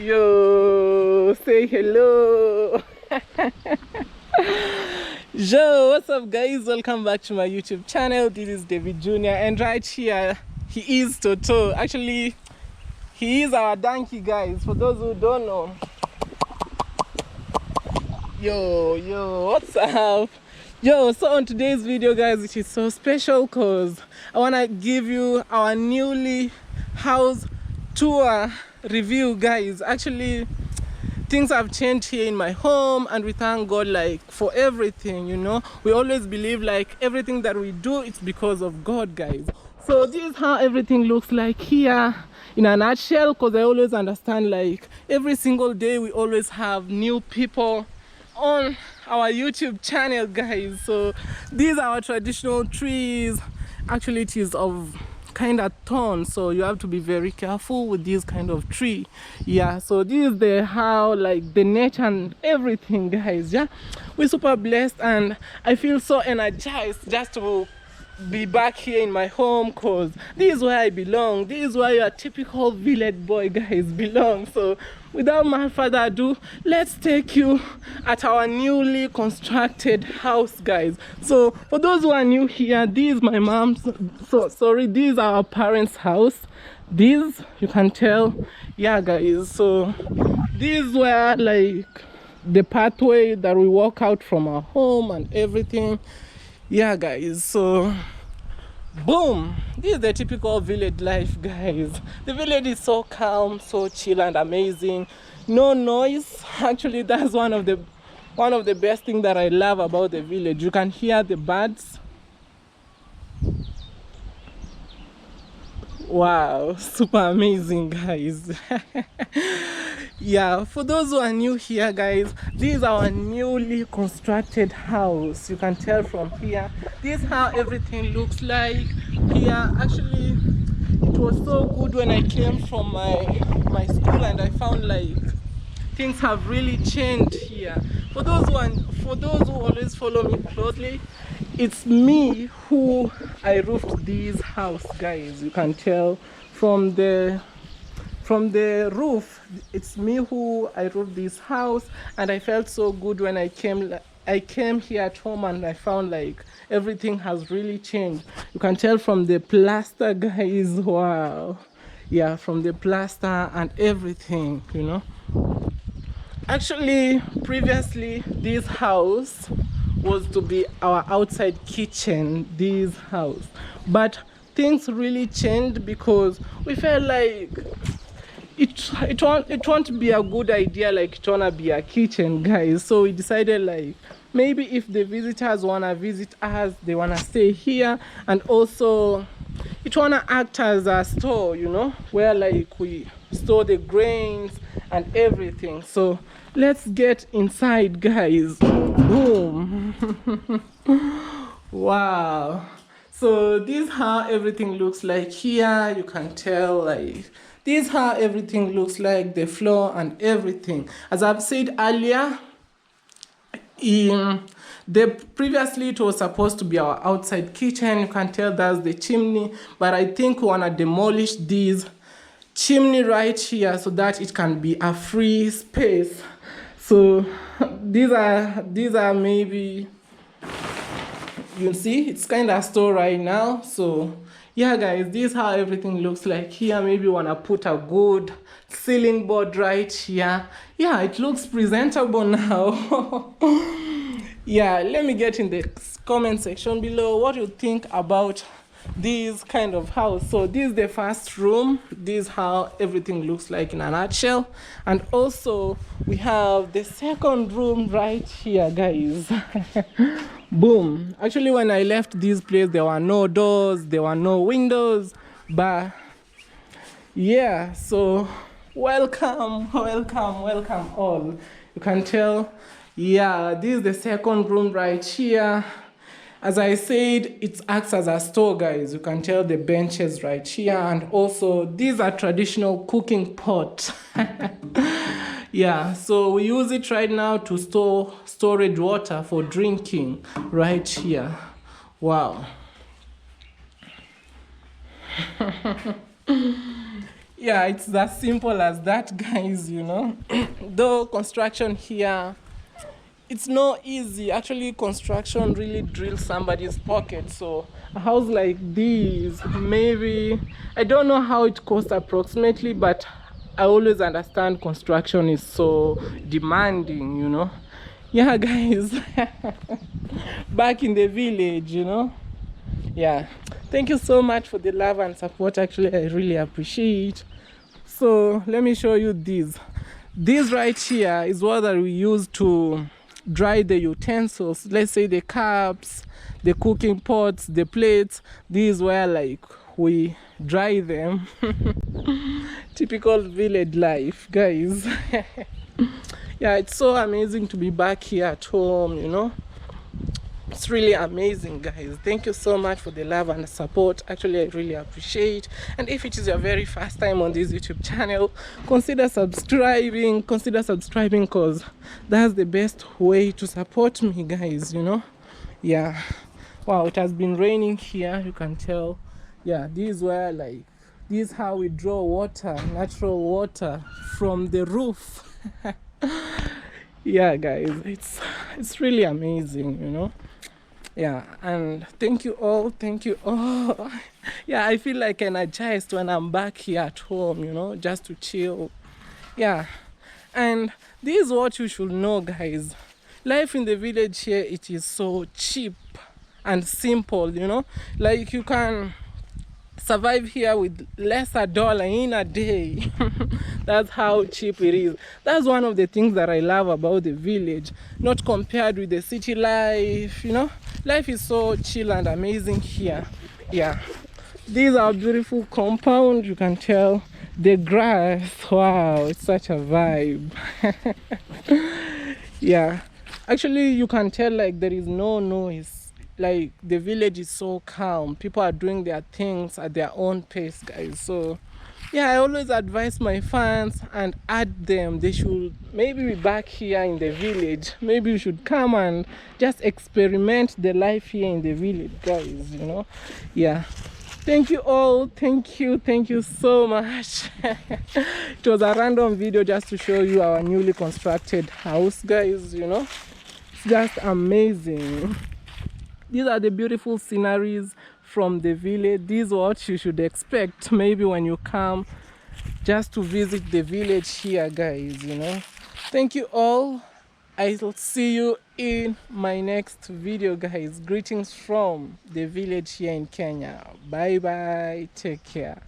Yo, say hello. Yo, what's up guys? Welcome back to my YouTube channel. This is Davy Jnr. and right here he is Toto. Actually, he is our donkey, guys. For those who don't know. Yo, what's up? Yo, so on today's video guys, it is so special because I want to give you our newly house tour review, guys. Actually, things have changed here in my home and we thank God like for everything, you know. We always believe like everything that we do, it's because of God, guys. So this is how everything looks like here in a nutshell, because I always understand like every single day we always have new people on our YouTube channel, guys. So these are our traditional trees. Actually it is of kind of thorn, so you have to be very careful with this kind of tree. Yeah, so this is the how like the nature and everything, guys. Yeah, we're super blessed and I feel so energized just to be back here in my home, because this is where I belong. This is where your typical village boy, guys, belong. So without much further ado, let's take you at our newly constructed house, guys. So for those who are new here, this is my mom's, this is our parents' house. This, you can tell, yeah guys. So this is where like the pathway that we walk out from our home and everything. Yeah guys, so boom, this is the typical village life, guys. The village is so calm, so chill and amazing. No noise. Actually, that's one of the best things that I love about the village. You can hear the birds. Wow, super amazing, guys. Yeah, for those who are new here, guys, this is our newly constructed house. You can tell from here. This is how everything looks like here. Actually, it was so good when I came from my school and I found like things have really changed here. For those who always follow me closely, it's me who I roofed this house, guys. You can tell from the roof, it's me who I roofed this house, and I felt so good when I came here at home and I found like everything has really changed. You can tell from the plaster, guys. Wow. Yeah, from the plaster and everything, you know. Actually, previously this house was to be our outside kitchen, this house, but things really changed because we felt like it won't be a good idea like it wanna be a kitchen, guys. So we decided like maybe if the visitors wanna visit us, they wanna stay here, and also it wanna act as a store, you know, where like we store the grains and everything. So let's get inside, guys. Boom. Wow. So this is how everything looks like here. You can tell like this is how everything looks like, the floor and everything. As I've said earlier, previously it was supposed to be our outside kitchen. You can tell that's the chimney, but I think we wanna demolish this chimney right here so that it can be a free space. So these are maybe, you see, it's kind of store right now. So yeah guys, this is how everything looks like here. Maybe wanna put a good ceiling board right here. Yeah, it looks presentable now. Yeah, let me get in the comment section below what you think about this kind of house. So this is the first room. This is how everything looks like in a nutshell. And also we have the second room right here, guys. Boom. Actually, when I left this place, there were no doors, there were no windows, but yeah, so welcome all. You can tell, yeah, this is the second room right here. As I said, it acts as a store, guys. You can tell the benches right here, and also these are traditional cooking pot. Yeah, so we use it right now to store storage water for drinking right here. Wow. Yeah, it's as simple as that, guys, you know. Though construction here, it's not easy. Actually, construction really drills somebody's pocket. So a house like this, maybe, I don't know how it costs approximately, but I always understand construction is so demanding, you know. Yeah, guys. Back in the village, you know. Yeah, thank you so much for the love and support. Actually, I really appreciate. So let me show you this right here is what that we use to dry the utensils. Let's say the cups, the cooking pots, the plates. These where like we dry them. Typical village life, guys. Yeah, it's so amazing to be back here at home, you know. It's really amazing, guys. Thank you so much for the love and the support. Actually, I really appreciate. And if it is your very first time on this YouTube channel, consider subscribing because that's the best way to support me, guys, you know. Yeah, wow, it has been raining here, you can tell. Yeah, this is how we draw water, natural water from the roof. Yeah, guys, it's really amazing, you know. Yeah, and thank you all. Yeah, I feel like energized when I'm back here at home, you know, just to chill. Yeah, and this is what you should know, guys. Life in the village here, it is so cheap and simple, you know. Like you can survive here with less a dollar in a day. That's how cheap it is. That's one of the things that I love about the village, not compared with the city life, you know. Life is so chill and amazing here. Yeah, these are beautiful compound, you can tell. The grass, wow, it's such a vibe. Yeah, actually you can tell like there is no noise. Like the village is so calm, people are doing their things at their own pace, guys. So yeah, I always advise my fans and add them, they should maybe be back here in the village. Maybe you should come and just experiment the life here in the village, guys, you know. Yeah, thank you all, thank you so much. It was a random video just to show you our newly constructed house, guys, you know. It's just amazing. These are the beautiful sceneries from the village. This is what you should expect maybe when you come just to visit the village here, guys, you know. Thank you all. I'll see you in my next video, guys. Greetings from the village here in Kenya. Bye bye, take care.